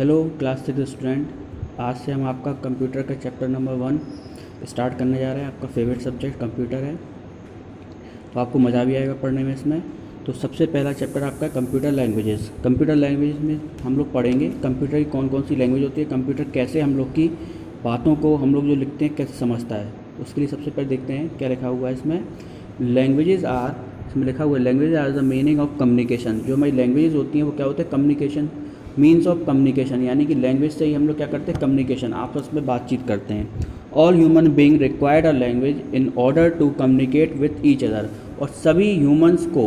Hello class 6 student. आज से हम आपका कंप्यूटर का चैप्टर नंबर 1 स्टार्ट करने जा रहे हैं। आपका फेवरेट सब्जेक्ट कंप्यूटर है, तो आपको मज़ा भी आएगा पढ़ने में इसमें। तो सबसे पहला चैप्टर आपका कंप्यूटर लैंग्वेजेस। कंप्यूटर लैंग्वेज में हम लोग पढ़ेंगे कंप्यूटर की कौन कौन सी लैंग्वेज होती है, कंप्यूटर कैसे हम लोग की बातों को हम लोग जो लिखते हैं कैसे समझता है। उसके लिए सबसे पहले देखते हैं क्या लिखा हुआ है इसमें। लैंग्वेजेस आर, इसमें लिखा हुआ है language are the meaning of communication. जो हमारी लैंग्वेजेस होती हैं वो क्या होता है, कम्युनिकेशन, मीन्स ऑफ कम्युनिकेशन, यानी कि लैंग्वेज से ही हम लोग क्या करते हैं, कम्युनिकेशन, आपस में बातचीत करते हैं। All human being required a language in order to communicate with each other. और सभी ह्यूमंस को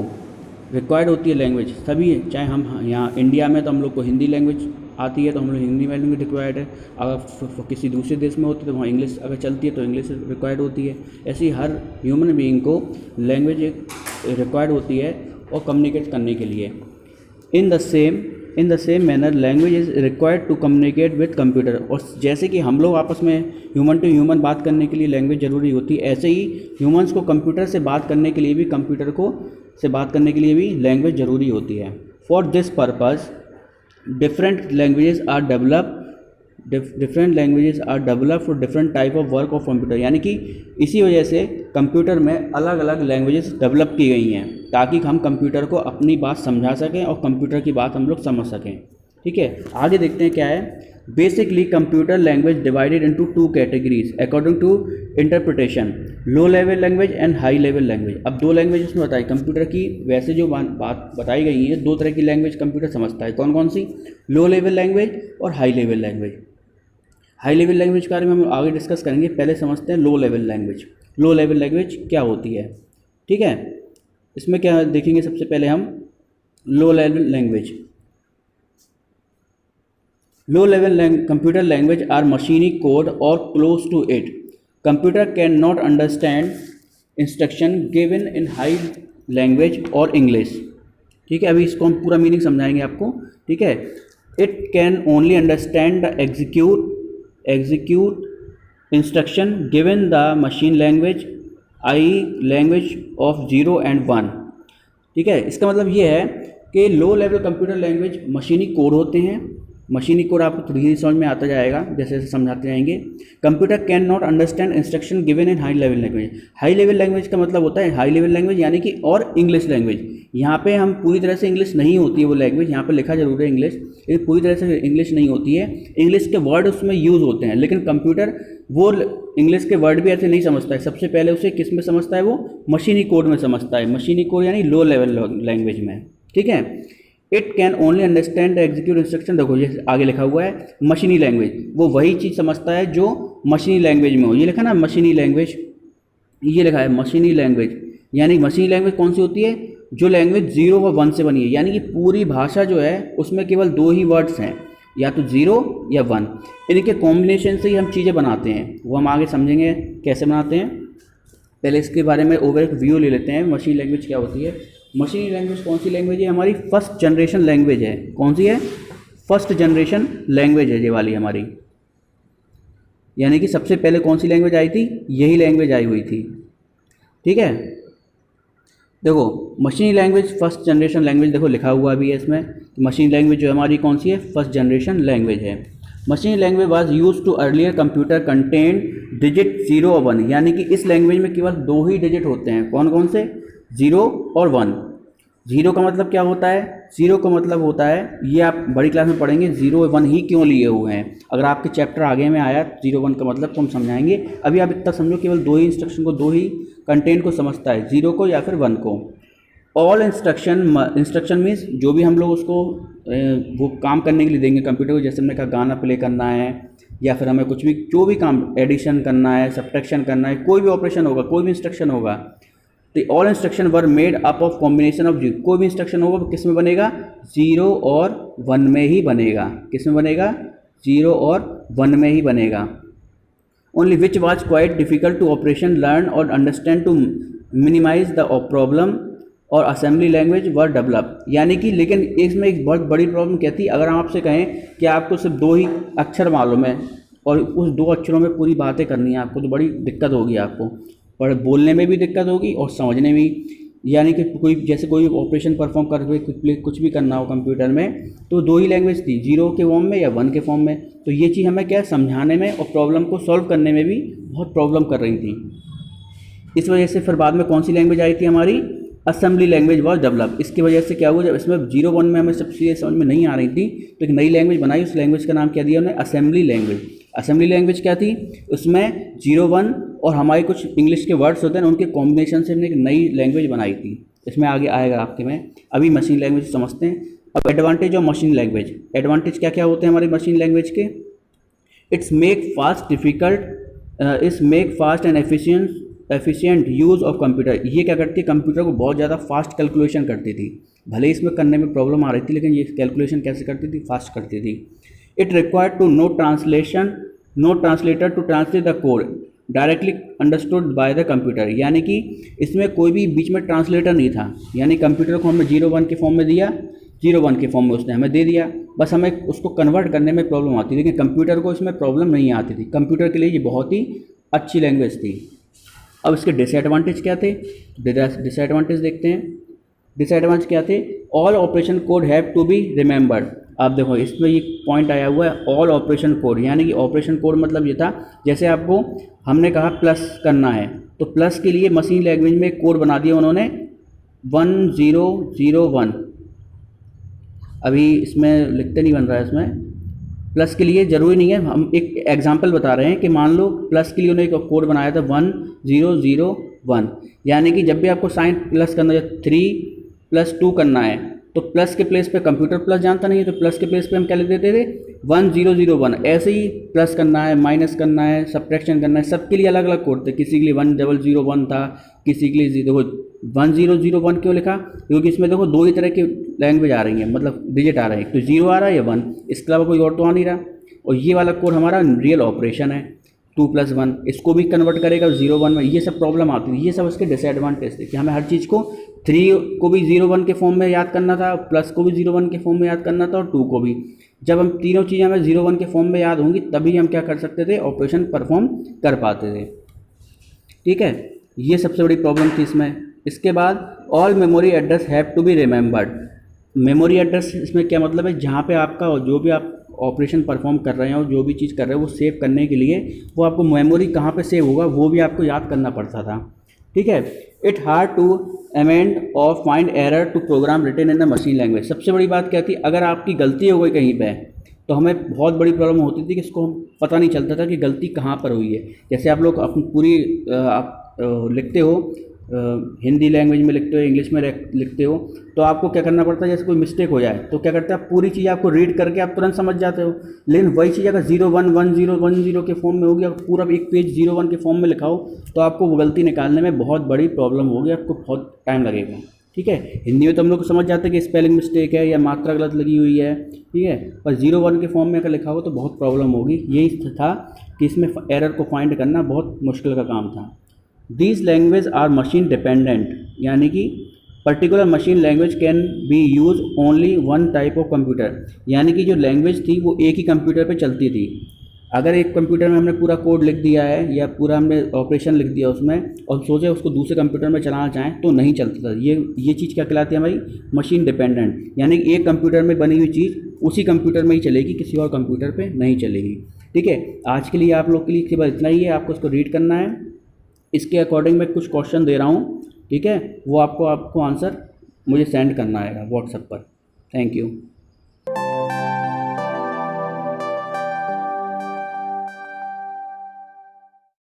रिक्वायर्ड होती है लैंग्वेज, सभी, चाहे हम यहाँ इंडिया में तो हम लोग को हिंदी लैंग्वेज आती है तो हम लोग हिंदी लैंग्वेज रिक्वायर्ड है। अगर किसी दूसरे देश में होती है तो वहाँ इंग्लिश अगर चलती है तो इंग्लिश रिक्वायर्ड होती है। ऐसे ही हर ह्यूमन बीइंग को लैंग्वेज एक रिक्वायर्ड होती है और कम्युनिकेट करने के लिए। In the same manner language is required to communicate with computer. और जैसे कि हम लोग आपस में ह्यूमन टू ह्यूमन बात करने के लिए लैंग्वेज ज़रूरी होती है, ऐसे ही ह्यूमंस को कंप्यूटर से बात करने के लिए भी लैंग्वेज ज़रूरी होती है। For this purpose different languages are developed for different type of work of computer. यानी कि इसी वजह से कंप्यूटर में अलग अलग लैंग्वेजेस डेवलप की गई हैं ताकि हम कंप्यूटर को अपनी बात समझा सकें और कंप्यूटर की बात हम लोग समझ सकें। ठीक है, आगे देखते हैं क्या है। Basically computer language divided into 2 categories according to interpretation, low level language and high level language. अब 2 लैंग्वेज इसमें बताई कंप्यूटर की, वैसे जो बात बताई गई है 2 तरह की लैंग्वेज कंप्यूटर समझता है। कौन कौन सी, लो लेवल लैंग्वेज और high level language. High level language के बारे में हम आगे डिस्कस करेंगे, पहले समझते हैं लो level language. Low level language क्या होती है, ठीक है, इसमें क्या देखेंगे सबसे पहले हम low level language. Low level computer language are मशीनी कोड और close to it. Computer can not understand instruction given in high language और इंग्लिश। ठीक है, अभी इसको हम पूरा मीनिंग समझाएंगे आपको। ठीक है, it can only understand the execute instruction given the machine language, I language of 0 and 1। ठीक है, इसका मतलब ये है कि लो लेवल कंप्यूटर लैंग्वेज मशीनी कोड होते हैं। मशीनी कोड आपको थोड़ी ही समझ में आता जाएगा जैसे जैसे समझाते जाएंगे। Computer can not understand instruction given in high level language. High level language का मतलब होता है हाई लेवल लैंग्वेज यानी कि और इंग्लिश लैंग्वेज। यहाँ पे हम पूरी तरह से इंग्लिश नहीं होती है वो लैंग्वेज, यहाँ पे लिखा जरूर है इंग्लिश, लेकिन पूरी तरह से इंग्लिश नहीं होती है। इंग्लिश के वर्ड उसमें यूज़ होते हैं, लेकिन कंप्यूटर वो इंग्लिश के वर्ड भी ऐसे नहीं समझता है। सबसे पहले उसे किस में समझता है, वो मशीनी कोड में समझता है, मशीनी कोड यानी लो लेवल लैंग्वेज में। ठीक है, it can only understand the execute instruction. देखो ये आगे लिखा हुआ है मशीनी लैंग्वेज, वो वही चीज़ समझता है जो मशीनी लैंग्वेज में हो। ये लिखा ना मशीनी लैंग्वेज, ये लिखा है मशीनी लैंग्वेज, यानी मशीनी लैंग्वेज कौन सी होती है, जो लैंग्वेज 0 और 1 से बनी है। यानी कि पूरी भाषा जो है उसमें केवल 2 ही वर्ड्स हैं, या तो 0 या 1, इनके कॉम्बिनेशन से ही हम चीज़ें बनाते हैं। वो हम आगे समझेंगे कैसे बनाते हैं। पहले इसके बारे में ओवर एक व्यू ले लेते हैं, मशीनी लैंग्वेज क्या होती है। मशीनी लैंग्वेज कौन सी लैंग्वेज है, हमारी फर्स्ट जनरेशन लैंग्वेज है। कौन सी है, फर्स्ट जनरेशन लैंग्वेज है ये वाली हमारी, यानी कि सबसे पहले कौन सी लैंग्वेज आई थी, यही लैंग्वेज आई हुई थी। ठीक है, देखो मशीनी लैंग्वेज फर्स्ट जनरेशन लैंग्वेज, देखो लिखा हुआ भी है इसमें। मशीनी लैंग्वेज जो हमारी कौन सी है, फर्स्ट जनरेशन लैंग्वेज है। मशीनी language was use to earlier computer contain digit 0 और 1। यानी कि इस लैंग्वेज में केवल 2 ही डिजिट होते हैं। कौन कौन से, 0 और 1। 0 का मतलब क्या होता है, 0 का मतलब होता है, ये आप बड़ी क्लास में पढ़ेंगे 0 और 1 ही क्यों लिए हुए हैं। अगर आपके चैप्टर आगे में आया 0 1 का मतलब तो हम समझाएंगे। अभी आप इतना समझो केवल 2 ही इंस्ट्रक्शन को, 2 ही कंटेंट को समझता है, 0 को या फिर 1 को। ऑल इंस्ट्रक्शन मीन्स जो भी हम लोग उसको वो काम करने के लिए देंगे कंप्यूटर को, जैसे हमने कहा गाना प्ले करना है या फिर हमें कुछ भी जो भी काम एडिशन करना है, सब्ट्रैक्शन करना है, कोई भी ऑपरेशन होगा, कोई भी इंस्ट्रक्शन होगा, तो all instruction were made up of combination of 0। कोई भी इंस्ट्रक्शन होगा किस में बनेगा, 0 और 1 में ही बनेगा। किस में बनेगा, 0 और 1 में ही बनेगा। Only which was quite difficult to operation learn और understand to minimise the problem और असेंबली लैंग्वेज वर डेवलप। यानी कि लेकिन इसमें एक बहुत बड़ी प्रॉब्लम क्या थी, अगर हम आपसे कहें कि आपको सिर्फ 2 ही अक्षर मालूम है और उस 2 अक्षरों में पूरी बातें करनी है आपको, तो बड़ी दिक्कत होगी आपको, पर बोलने में भी दिक्कत होगी और समझने में भी। यानी कि कोई जैसे कोई ऑपरेशन परफॉर्म कर कुछ भी करना हो कंप्यूटर में, तो दो ही लैंग्वेज थी, 0 के फॉर्म में या 1 के फॉर्म में। तो ये चीज़ हमें क्या समझाने में और प्रॉब्लम को सॉल्व करने में भी बहुत प्रॉब्लम कर रही थी। इस वजह से फिर बाद में कौन सी लैंग्वेज आई थी हमारी, असेंबली लैंग्वेज वॉज डेवलप। इसकी वजह से क्या हुआ, जब इसमें 0-1 में हमें सब चीज़ें समझ में नहीं आ रही थी तो एक नई लैंग्वेज बनाई, उस लैंग्वेज का नाम क्या दिया उन्हें, असेंबली लैंग्वेज। असेंबली लैंग्वेज क्या थी, उसमें 0-1 और हमारे कुछ इंग्लिश के वर्ड्स होते हैं उनके कॉम्बिनेशन से हमने एक नई लैंग्वेज बनाई थी। इसमें आगे आएगा आपके में। अभी मशीन लैंग्वेज समझते हैं। अब advantage of machine language, advantage क्या क्या होते हैं हमारी मशीन लैंग्वेज के, it's make fast difficult, it's make fast and efficient use of computer. ये क्या करती है, कंप्यूटर को बहुत ज़्यादा फास्ट कैलकुलेशन करती थी। भले ही इसमें करने में प्रॉब्लम आ रही थी लेकिन ये कैलकुलेशन कैसे करती थी, फास्ट करती थी। It required to no translator to translate the code directly understood by the computer. यानी कि इसमें कोई भी बीच में ट्रांसलेटर नहीं था, यानी कंप्यूटर को हमने 0-1 के फॉर्म में दिया, 0-1 के फॉर्म में उसने हमें दे दिया, बस हमें उसको कन्वर्ट करने में प्रॉब्लम आती थी, लेकिन कंप्यूटर को इसमें प्रॉब्लम नहीं आती थी। कंप्यूटर के लिए ये बहुत ही अच्छी लैंग्वेज थी। अब इसके डिसएडवांटेज क्या थे, डिसएडवांटेज देखते हैं। डिसएडवांटेज क्या थे, all operation code have to be remembered. आप देखो इसमें ये पॉइंट आया हुआ है, ऑल ऑपरेशन कोड, यानी कि ऑपरेशन कोड मतलब ये था, जैसे आपको हमने कहा प्लस करना है तो प्लस के लिए मशीन लैंग्वेज में कोड बना दिया उन्होंने 1001। अभी इसमें लिखते नहीं बन रहा है, इसमें प्लस के लिए ज़रूरी नहीं है, हम एक एग्जांपल बता रहे हैं कि मान लो प्लस के लिए उन्होंने एक कोड बनाया था 1001, यानी कि जब भी आपको साइन प्लस करना है, 3+2 करना है तो प्लस के प्लेस पे कंप्यूटर प्लस जानता नहीं है तो प्लस के प्लेस पे हम क्या लिख देते थे 1001। ऐसे ही प्लस करना है, माइनस करना है, सब्ट्रैक्शन करना है, सबके लिए अलग अलग कोड थे। किसी के लिए 1001 था, किसी के लिए देखो 1001 क्यों लिखा, क्योंकि इसमें देखो दो ही तरह की लैंग्वेज आ रही है, मतलब डिजिट आ रहे हैं, तो 0 आ रहा है या 1, इसके अलावा कोई और तो आ नहीं रहा। और ये वाला कोड हमारा रियल ऑपरेशन है 2+1, इसको भी कन्वर्ट करेगा 0-1 में। ये सब प्रॉब्लम आती थी, ये सब उसके डिसएडवांटेज थे कि हमें हर चीज़ को 3 को भी 0-1 के फॉर्म में याद करना था, प्लस को भी 0-1 के फॉर्म में याद करना था और 2 को भी। जब हम तीनों चीज़ें हमें 0-1 के फॉर्म में याद होंगी तभी हम क्या कर सकते थे, ऑपरेशन परफॉर्म कर पाते थे। ठीक है, ये सबसे बड़ी प्रॉब्लम थी इसमें। इसके बाद all memory address have to be remembered. Memory address इसमें क्या मतलब है, जहाँ पे आपका जो भी आप ऑपरेशन परफॉर्म कर रहे हैं और जो भी चीज़ कर रहे हैं वो सेव करने के लिए वो आपको मेमोरी कहाँ पे सेव होगा वो भी आपको याद करना पड़ता था। ठीक है, इट हार्ड टू अमेंड और find error to program written in the machine language. सबसे बड़ी बात क्या थी, अगर आपकी गलती हो गई कहीं पे तो हमें बहुत बड़ी प्रॉब्लम होती थी कि इसको हम पता नहीं चलता था कि गलती कहाँ पर हुई है। जैसे आप लोग अपनी पूरी आप लिखते हो, हिंदी लैंग्वेज में लिखते हो, इंग्लिश में लिखते हो, तो आपको क्या करना पड़ता है, जैसे कोई मिस्टेक हो जाए तो क्या करते हैं आप पूरी चीज़ आपको रीड करके आप तुरंत समझ जाते हो। लेकिन वही चीज़ अगर 011010 के फॉर्म में होगी, अगर पूरा एक पेज 01 के फॉर्म में लिखा हो तो आपको वो गलती निकालने में बहुत बड़ी प्रॉब्लम होगी, आपको बहुत टाइम लगेगा। ठीक है, हिंदी में तो हम लोग समझ जाते हैं कि स्पेलिंग मिस्टेक है या मात्रा गलत लगी हुई है, ठीक है, पर 01 के फॉर्म में अगर लिखा हो तो बहुत प्रॉब्लम होगी। यही था कि इसमें एरर को फाइंड करना बहुत मुश्किल का काम था। These language are machine dependent, यानी कि particular machine language can be use only one type of computer, यानी कि जो लैंग्वेज थी वो एक ही कंप्यूटर पे चलती थी। अगर एक कंप्यूटर में हमने पूरा कोड लिख दिया है या पूरा हमने ऑपरेशन लिख दिया उसमें और सोचे उसको दूसरे कंप्यूटर में चलाना चाहें तो नहीं चलता था। ये चीज़ क्या कहलाती है हमारी, मशीन डिपेंडेंट, यानी कि एक कंप्यूटर में बनी हुई चीज़ उसी कंप्यूटर में ही चलेगी, किसी और कंप्यूटर पे नहीं चलेगी। ठीक है, आज के लिए आप लोग के लिए केवल इतना ही है, आपको इसको रीड करना है। इसके अकॉर्डिंग मैं कुछ क्वेश्चन दे रहा हूँ, ठीक है, वो आपको आंसर मुझे सेंड करना है व्हाट्सएप पर। Thank you.